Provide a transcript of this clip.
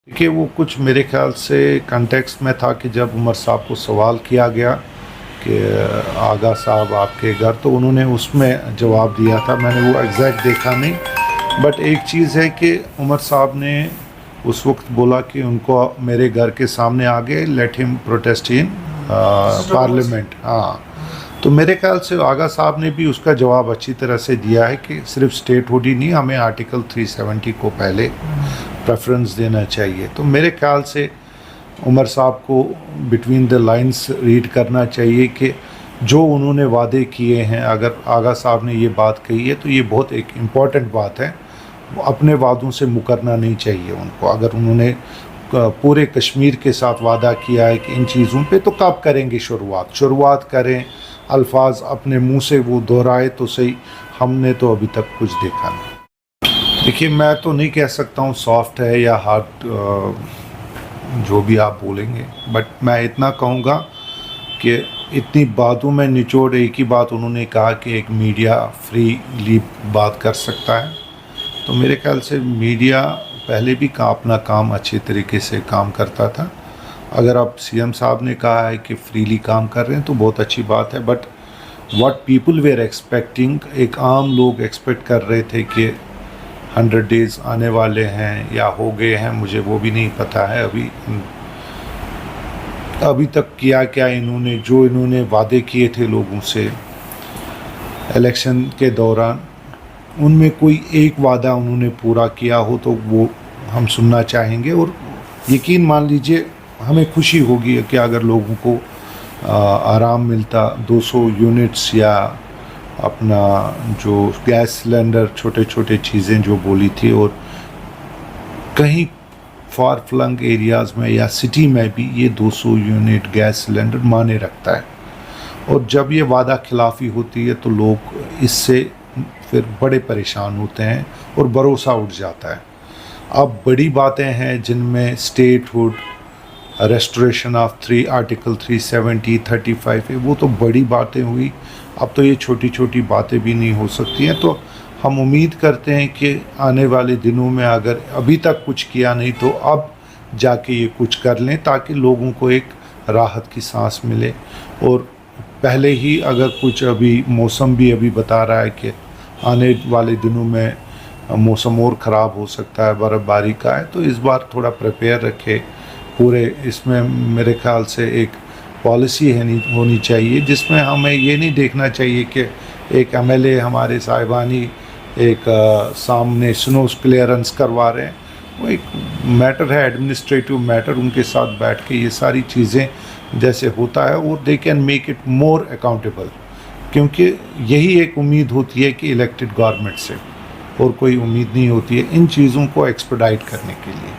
देखिए, वो कुछ मेरे ख़्याल से कॉन्टेक्स्ट में था कि जब उमर साहब को सवाल किया गया कि आगा साहब आपके घर, तो उन्होंने उसमें जवाब दिया था। मैंने वो एग्जैक्ट देखा नहीं, बट एक चीज़ है कि उमर साहब ने उस वक्त बोला कि उनको मेरे घर के सामने आगे let him protest in parliament. हाँ, तो मेरे ख्याल से आगा साहब ने भी उसका जवाब अच्छी तरह से दिया है कि सिर्फ स्टेट हुड ही नहीं, हमें आर्टिकल 370 को पहले प्रेफरेंस देना चाहिए। तो मेरे ख्याल से उमर साहब को बिटवीन द लाइंस रीड करना चाहिए कि जो उन्होंने वादे किए हैं, अगर आगा साहब ने ये बात कही है तो ये बहुत एक इम्पॉर्टेंट बात है। वो अपने वादों से मुकरना नहीं चाहिए उनको। अगर उन्होंने पूरे कश्मीर के साथ वादा किया है कि इन चीज़ों पे, तो कब करेंगे शुरुआत करें, अल्फाज अपने मुंह से वो दोहराए तो सही। हमने तो अभी तक कुछ देखा नहीं। देखिए, मैं तो नहीं कह सकता हूँ सॉफ्ट है या हार्ड, जो भी आप बोलेंगे, बट मैं इतना कहूँगा कि इतनी बातों में निचोड़ एक ही बात उन्होंने कहा कि एक मीडिया फ्रीली बात कर सकता है। तो मेरे ख्याल से मीडिया पहले भी अपना काम अच्छे तरीके से काम करता था। अगर आप सीएम साहब ने कहा है कि फ्रीली काम कर रहे हैं तो बहुत अच्छी बात है, but what people were expecting, एक आम लोग एक्सपेक्ट कर रहे थे कि 100 डेज़ आने वाले हैं या हो गए हैं, मुझे वो भी नहीं पता है अभी तक किया क्या इन्होंने। जो इन्होंने वादे किए थे लोगों से इलेक्शन के दौरान, उनमें कोई एक वादा उन्होंने पूरा किया हो तो वो हम सुनना चाहेंगे। और यकीन मान लीजिए, हमें खुशी होगी कि अगर लोगों को आराम मिलता। 200 यूनिट्स या अपना जो गैस सिलेंडर, छोटे छोटे चीज़ें जो बोली थी, और कहीं फार फ्लंग एरियाज़ में या सिटी में भी ये 200 यूनिट गैस सिलेंडर माने रखता है। और जब ये वादा खिलाफ़ी होती है तो लोग इससे फिर बड़े परेशान होते हैं और भरोसा उठ जाता है। अब बड़ी बातें हैं जिनमें स्टेटहुड, रेस्टोरेशन ऑफ आर्टिकल 370, 35 है, वो तो बड़ी बातें हुई। अब तो ये छोटी छोटी बातें भी नहीं हो सकती हैं। तो हम उम्मीद करते हैं कि आने वाले दिनों में, अगर अभी तक कुछ किया नहीं तो अब जाके ये कुछ कर लें, ताकि लोगों को एक राहत की सांस मिले। और पहले ही अगर कुछ, अभी मौसम भी अभी बता रहा है कि आने वाले दिनों में मौसम और ख़राब हो सकता है, बर्फ़बारी का है, तो इस बार थोड़ा प्रिपेयर रखे पूरे। इसमें मेरे ख्याल से एक पॉलिसी होनी चाहिए जिसमें हमें ये नहीं देखना चाहिए कि एक एमएलए हमारे साहिबानी एक सामने स्नो क्लियरेंस करवा रहे हैं। वो एक मैटर है, एडमिनिस्ट्रेटिव मैटर, उनके साथ बैठ के ये सारी चीज़ें जैसे होता है, और they can make it more accountable. क्योंकि यही एक उम्मीद होती है कि इलेक्टेड गवर्नमेंट से, और कोई उम्मीद नहीं होती है इन चीज़ों को एक्सपेडाइट करने के लिए।